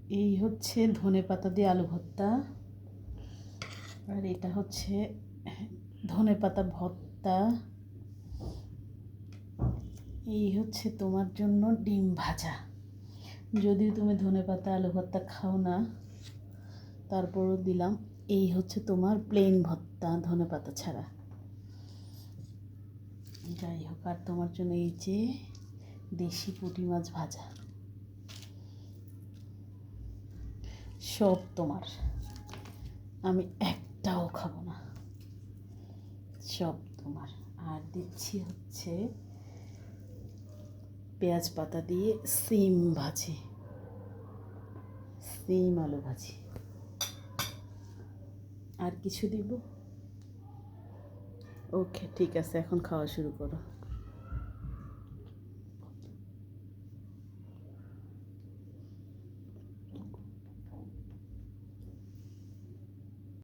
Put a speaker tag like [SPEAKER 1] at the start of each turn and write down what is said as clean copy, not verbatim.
[SPEAKER 1] এই হচ্ছে ধনেপাতা দিয়ে আলু ভর্তা, আর এটা হচ্ছে ধনেপাতা ভর্তা। এই হচ্ছে তোমার জন্য ডিম ভাজা। যদিও তুমি ধনেপাতা আলু ভর্তা খাও না, তারপরও দিলাম। এই হচ্ছে তোমার প্লেন ভর্তা ধনেপাতা ছাড়া। যাই হোক, আর তোমার জন্য এই যে দেশি পুঁটি মাছ ভাজা, সব তোমার। আমি একটাও খাবো না, সব তোমার। আর দিচ্ছি হচ্ছে পেঁয়াজ পাতা দিয়ে সিম ভাজি, সিম আলু ভাজি। আর কিছু দিব? ওকে, ঠিক আছে, এখন খাওয়া শুরু করো।